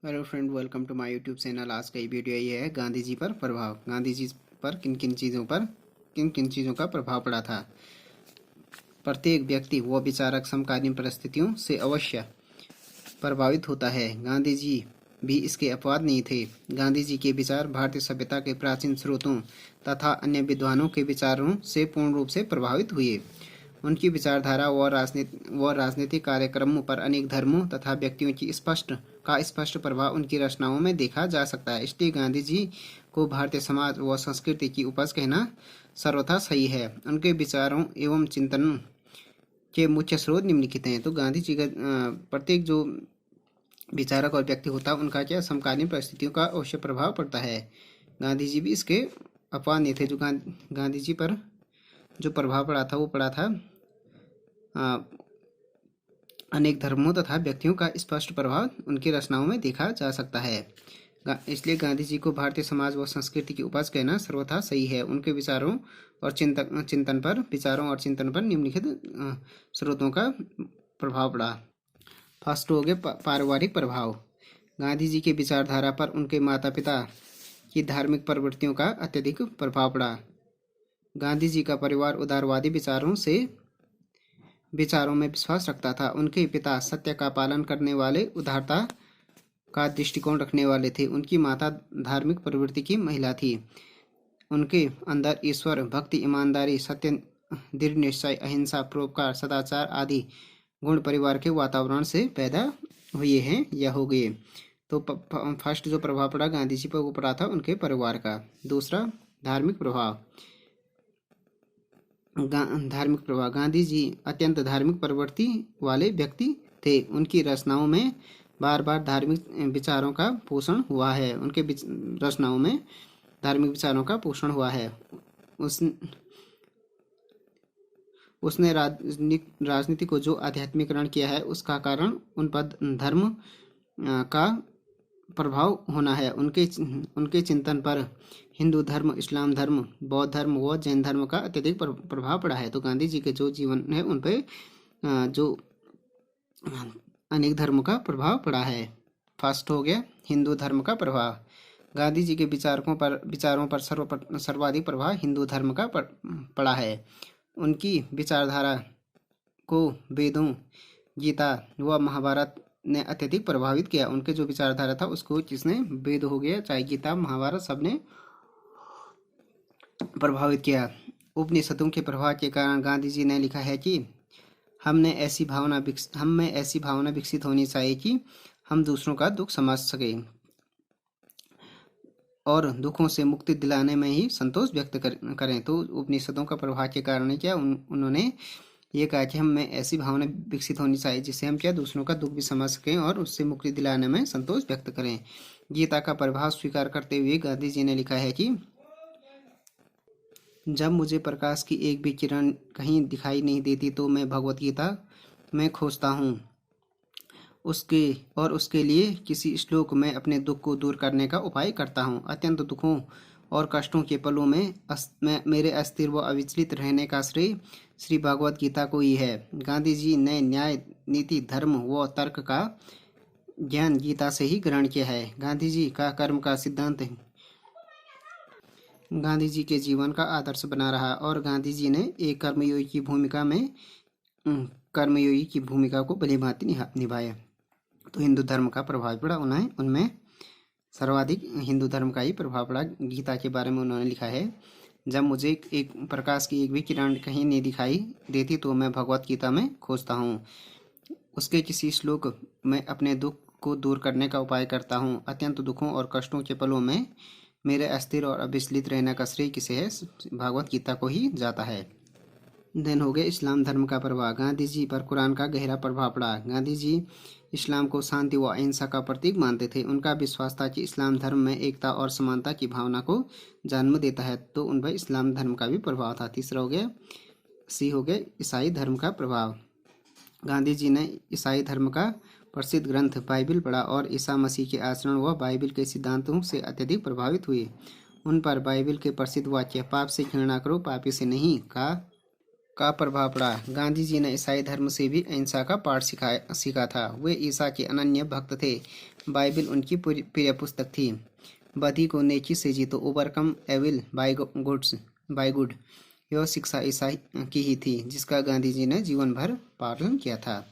Hello friend, welcome to my YouTube channel. आज का ये वीडियो ये है गांधी जी पर प्रभाव। गांधी जी पर किन किन चीज़ों का प्रभाव पड़ा था। प्रत्येक व्यक्ति व विचारक समकालीन परिस्थितियों से अवश्य प्रभावित होता है। गांधी जी भी इसके अपवाद नहीं थे। गांधी जी के विचार भारतीय सभ्यता के प्राचीन स्रोतों तथा अन्य विद्वानों के विचारों से पूर्ण रूप से प्रभावित हुए। उनकी विचारधारा व राजनीतिक कार्यक्रमों पर अनेक धर्मों तथा व्यक्तियों की स्पष्ट प्रभाव उनकी रचनाओं में देखा जा सकता है। इसलिए गांधी जी को भारतीय समाज व संस्कृति की उपज कहना सर्वथा सही है। उनके विचारों एवं चिंतन के मुख्य स्रोत निम्नलिखित हैं। तो गांधी जी का प्रत्येक जो विचारक और व्यक्ति होता है उनका क्या समकालीन परिस्थितियों का अवश्य प्रभाव पड़ता है। गांधी जी भी इसके अपवाद नहीं थे। जो गांधी जी पर जो प्रभाव पड़ा था वो पड़ा था अनेक धर्मों तथा व्यक्तियों का स्पष्ट प्रभाव उनकी रचनाओं में देखा जा सकता है। इसलिए गांधी जी को भारतीय समाज व संस्कृति की उपज कहना सर्वथा सही है। उनके विचारों और चिंतन पर निम्नलिखित स्रोतों का प्रभाव पड़ा। फर्स्ट हो गया पारिवारिक प्रभाव। गांधी जी की विचारधारा पर उनके माता पिता की धार्मिक प्रवृत्तियों का अत्यधिक प्रभाव पड़ा। गांधी जी का परिवार उदारवादी विचारों में विश्वास रखता था। उनके पिता सत्य का पालन करने वाले उदारता का दृष्टिकोण रखने वाले थे। उनकी माता धार्मिक प्रवृत्ति की महिला थी। उनके अंदर ईश्वर भक्ति, ईमानदारी, सत्य, दृढ़ निश्चय, अहिंसा, परोपकार, सदाचार आदि गुण परिवार के वातावरण से पैदा हुए हैं या हो गए। तो फर्स्ट जो प्रभाव पड़ा गांधी जी पर वो पड़ा था उनके परिवार का। दूसरा धार्मिक प्रभाव। गांधी जी अत्यंत धार्मिक प्रवृत्ति वाले व्यक्ति थे। उनकी रचनाओं में बार बार धार्मिक विचारों का पोषण हुआ है। रचनाओं में धार्मिक विचारों का पोषण हुआ है। उस उसने राजनीति को जो आध्यात्मिकरण किया है उसका कारण उन पर धर्म का प्रभाव होना है। उनके चिंतन पर हिंदू धर्म, इस्लाम धर्म, बौद्ध धर्म व जैन धर्म का अत्यधिक प्रभाव पड़ा है। तो गांधी जी के जो जीवन है उन पर जो अनेक धर्मों का प्रभाव पड़ा है। फर्स्ट हो गया हिंदू धर्म का प्रभाव। गांधी जी के विचारों पर सर्वाधिक प्रभाव हिंदू धर्म का पड़ा है। उनकी विचारधारा को वेदों, गीता व महाभारत ने अत्यधिक प्रभावित किया। उनके जो विचारधारा था उसको जिसने वेद हो गया चाहे गीता महाभारत सबने प्रभावित किया। उपनिषदों के प्रभाव के कारण गांधी जी ने लिखा है कि हम में ऐसी भावना विकसित होनी चाहिए कि हम दूसरों का दुख समझ सके और दुखों से मुक्ति दिलाने में ही संतोष व्यक्त करें। तो उपनिषदों का प्रभाव के कारण क्या उन्होंने ये कहा कि हम में ऐसी भावना विकसित होनी चाहिए जिससे हम क्या दूसरों का दुख भी समझ सकें और उससे मुक्ति दिलाने में संतोष व्यक्त करें। गीता का प्रभाव स्वीकार करते हुए गांधी जी ने लिखा है कि जब मुझे प्रकाश की एक भी किरण कहीं दिखाई नहीं देती तो मैं भगवत गीता में खोजता हूँ उसके लिए किसी श्लोक में अपने दुख को दूर करने का उपाय करता हूँ। अत्यंत दुखों और कष्टों के पलों में मेरे अस्थिर व अविचलित रहने का श्रेय श्री भगवत गीता को ही है। गांधी जी ने न्याय, नीति, धर्म व तर्क का ज्ञान गीता से ही ग्रहण किया है। गांधी जी का कर्म का सिद्धांत गांधी जी के जीवन का आदर्श बना रहा और गांधी जी ने एक कर्मयोगी की भूमिका को भलीभांति निभाया। तो हिंदू धर्म का प्रभाव पड़ा उनमें सर्वाधिक हिंदू धर्म का ही प्रभाव पड़ा। गीता के बारे में उन्होंने लिखा है, जब मुझे एक प्रकाश की एक भी किरण कहीं नहीं दिखाई देती तो मैं भगवत गीता में खोजता हूँ उसके किसी श्लोक में अपने दुख को दूर करने का उपाय करता हूँ। अत्यंत दुखों और कष्टों के पलों में मेरे अस्थिर और अविचलित रहने का श्रेय किसे है? भगवत गीता को ही जाता है। देन हो गया इस्लाम धर्म का प्रभाव। गांधी जी पर कुरान का गहरा प्रभाव पड़ा। गांधी जी इस्लाम को शांति व अहिंसा का प्रतीक मानते थे। उनका विश्वास था कि इस्लाम धर्म में एकता और समानता की भावना को जन्म देता है। तो उन पर इस्लाम धर्म का भी प्रभाव था। तीसरा हो गया ईसाई धर्म का प्रभाव। गांधी जी ने ईसाई धर्म का प्रसिद्ध ग्रंथ बाइबिल पढ़ा और ईसा मसीह के आचरण व बाइबिल के सिद्धांतों से अत्यधिक प्रभावित हुए। उन पर बाइबिल के प्रसिद्ध वाक्य पाप से घृणा करो, पापी से नहीं का प्रभाव पड़ा। गांधी जी ने ईसाई धर्म से भी अहिंसा का पाठ सीखा था। वे ईसा के अनन्य भक्त थे। बाइबिल उनकी प्रिय पुस्तक थी। बदी को नेकी से जीतो, ओवरकम एविल बाय गुड, यह शिक्षा ईसाई की ही थी, जिसका गांधी जी ने जीवन भर पालन किया था।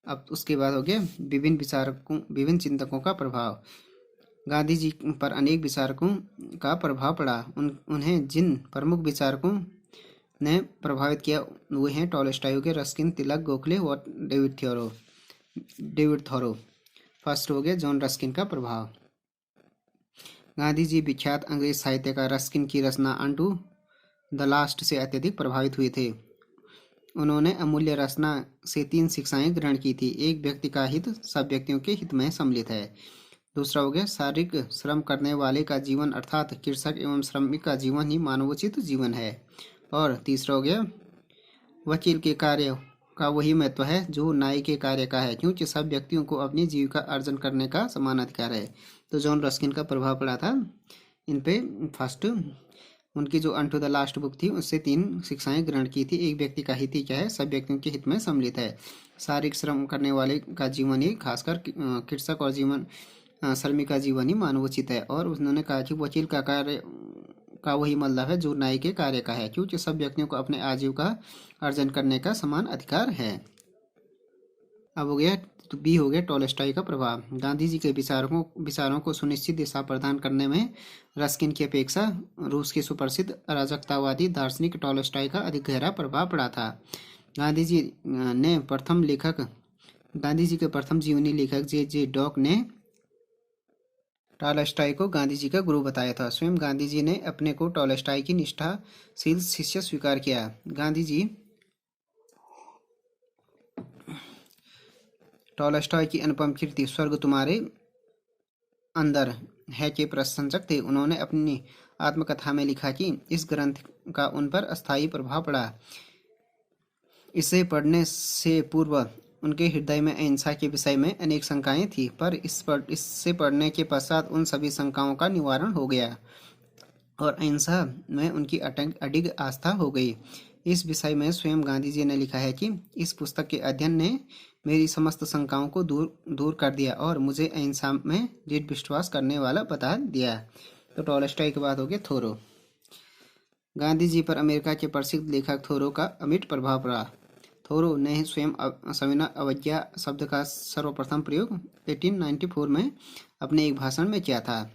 अब उसके बाद हो गया विभिन्न चिंतकों का प्रभाव। गांधी जी पर अनेक विचारकों का प्रभाव पड़ा। उन्हें जिन प्रमुख विचारकों ने प्रभावित किया वे हैं टॉलस्टॉय, रस्किन, तिलक, गोखले और डेविड थोरो। फर्स्ट हो गया जॉन रस्किन का प्रभाव। गांधी जी विख्यात अंग्रेज साहित्यकार रस्किन की रचना अनटू द लास्ट से अत्यधिक प्रभावित हुए थे। उन्होंने अमूल्य रचना से 3 शिक्षाएं ग्रहण की थी। एक, व्यक्ति का हित सब व्यक्तियों के हित में सम्मिलित है। दूसरा हो गया, शारीरिक श्रम करने वाले का जीवन अर्थात कृषक एवं श्रमिक का जीवन ही मानवोचित जीवन है। और तीसरा हो गया, वकील के कार्य का वही महत्व है जो न्याय के कार्य का है, क्योंकि सब व्यक्तियों को अपनी जीविका अर्जन करने का समान अधिकार है। तो जॉन रस्किन का प्रभाव पड़ा था इन पे। फर्स्ट, उनकी जो अनटू द लास्ट बुक थी उससे 3 शिक्षाएं ग्रहण की थी। एक, व्यक्ति का हित ही क्या है, सब व्यक्तियों के हित में सम्मिलित है। शारीरिक श्रम करने वाले का जीवन ही, खासकर कृषक और श्रमिक का जीवन ही मानवोचित है। और उन्होंने कहा कि वकील का कार्य का वही मतलब है जो न्याय के कार्य का है, क्योंकि सब व्यक्तियों को अपने आजीविका अर्जन करने का समान अधिकार है। अब हो गया तो बी हो गया टॉलस्टॉय का प्रभाव। गांधी जी के विचारों को सुनिश्चित दिशा प्रदान करने में रस्किन की अपेक्षा रूस के सुप्रसिद्ध अराजकतावादी दार्शनिक टॉलस्टॉय का अधिक गहरा प्रभाव पड़ा था। गांधी जी के प्रथम जीवनी लेखक जे डॉक ने टॉलस्टॉय को गांधी जी का गुरु बताया था। स्वयं गांधी जी ने अपने को टॉलस्टॉय की निष्ठाशील शिष्य स्वीकार किया। गांधी जी टॉलस्टॉय की अनुपम कीर्ति स्वर्ग तुम्हारे अंदर है के प्रशंसक थे। उन्होंने अपनी आत्मकथा में लिखा कि इस ग्रंथ का उन पर अस्थायी प्रभाव पड़ा। इसे पढ़ने से पूर्व उनके हृदय में अहिंसा के विषय में अनेक शंकाएं थी, पर इससे पढ़ने के पश्चात उन सभी शंकाओं का निवारण हो गया और अहिंसा में उनकी अडिग आस्था हो गई। इस विषय में स्वयं गांधी जी ने लिखा है कि इस पुस्तक के अध्ययन ने मेरी समस्त शंकाओं को दूर कर दिया और मुझे अहिंसा में दृढ़ विश्वास करने वाला बता दिया। तो टॉलस्टॉय के बाद हो गया थोरो। गांधी जी पर अमेरिका के प्रसिद्ध लेखक थोरो का अमिट प्रभाव पड़ा। थोरो ने स्वयं सविनय अवज्ञा शब्द का सर्वप्रथम प्रयोग 1894 में अपने एक भाषण में किया था।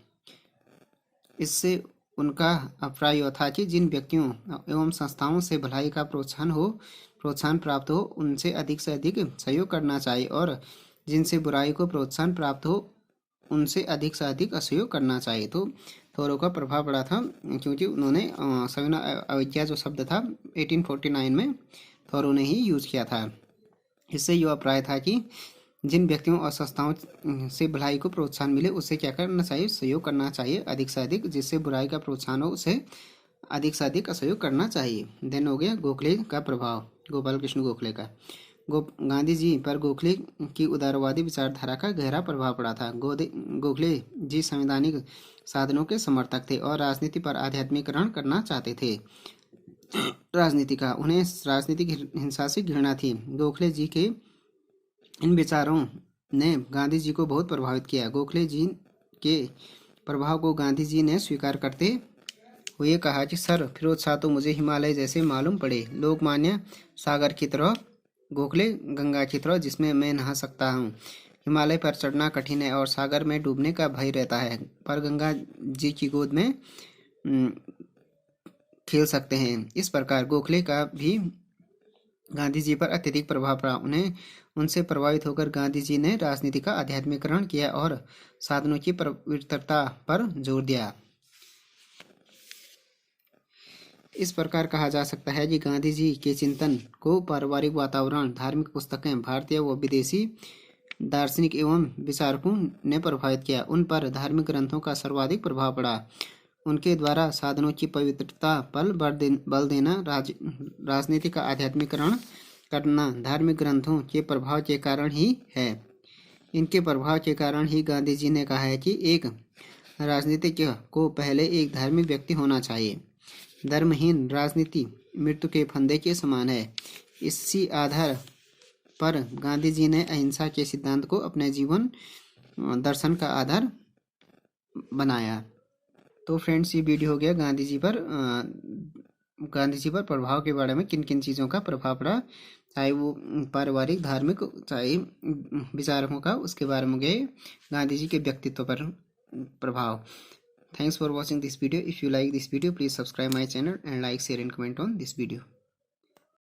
इससे उनका अभिप्राय यह था कि जिन व्यक्तियों एवं संस्थाओं से भलाई का प्रोत्साहन प्राप्त हो उनसे अधिक से अधिक सहयोग करना चाहिए और जिनसे बुराई को प्रोत्साहन प्राप्त हो उनसे अधिक से अधिक असहयोग करना चाहिए। तो थोरो का प्रभाव पड़ा था क्योंकि उन्होंने सविनय अवज्ञा जो शब्द था 1849 में थोरो ने ही यूज किया था। इससे यह अभिप्राय था कि जिन व्यक्तियों और संस्थाओं से भलाई को प्रोत्साहन मिले उससे क्या करना चाहिए, सहयोग करना चाहिए अधिक से अधिक। जिससे बुराई का प्रोत्साहन हो उसे अधिक से अधिक असहयोग करना चाहिए। देन हो गया गोखले का प्रभाव, गोपाल कृष्ण गोखले का। गांधी जी पर गोखले की उदारवादी विचारधारा का गहरा प्रभाव पड़ा था। गोखले जी संवैधानिक साधनों के समर्थक थे और राजनीति पर आध्यात्मिकरण करना चाहते थे। उन्हें राजनीतिक हिंसा से घृणा थी। गोखले जी के इन विचारों ने गांधी जी को बहुत प्रभावित किया। गोखले जी के प्रभाव को गांधी जी ने स्वीकार करते हुए कहा कि सर फिरोज शाह तो मुझे हिमालय जैसे मालूम पड़े, लोकमान्य सागर की तरह, गोखले गंगा की तरह जिसमें मैं नहा सकता हूँ। हिमालय पर चढ़ना कठिन है और सागर में डूबने का भय रहता है, पर गंगा जी की गोद में खेल सकते हैं। इस प्रकार गोखले का भी गांधी जी पर अत्यधिक प्रभाव पड़ा। उनसे प्रभावित होकर गांधी जी ने राजनीति का आध्यात्मिकरण किया और साधनों की पवित्रता पर जोर दिया। इस प्रकार कहा जा सकता है कि गांधी जी के चिंतन को पारिवारिक वातावरण, धार्मिक पुस्तकें, भारतीय व विदेशी दार्शनिक एवं विचारकों ने प्रभावित किया। उन पर धार्मिक ग्रंथों का सर्वाधिक प्रभाव पड़ा। उनके द्वारा साधनों की पवित्रता पर बल देना, राजनीति का आध्यात्मिकरण करना धार्मिक ग्रंथों के प्रभाव के कारण ही है। इनके प्रभाव के कारण ही गांधी जी ने कहा है कि एक राजनीतिज्ञ को पहले एक धार्मिक व्यक्ति होना चाहिए। धर्महीन राजनीति मृत्यु के फंदे के समान है। इसी आधार पर गांधी जी ने अहिंसा के सिद्धांत को अपने जीवन दर्शन का आधार बनाया। तो फ्रेंड्स, ये वीडियो हो गया गांधी जी पर प्रभाव के बारे में, किन किन चीज़ों का प्रभाव पड़ा, चाहे वो पारिवारिक, धार्मिक, चाहे विचारकों का, उसके बारे में गए गांधी जी के व्यक्तित्व पर प्रभाव। Thanks for watching this video. If you like this video, please subscribe my channel and like, share and comment on this video.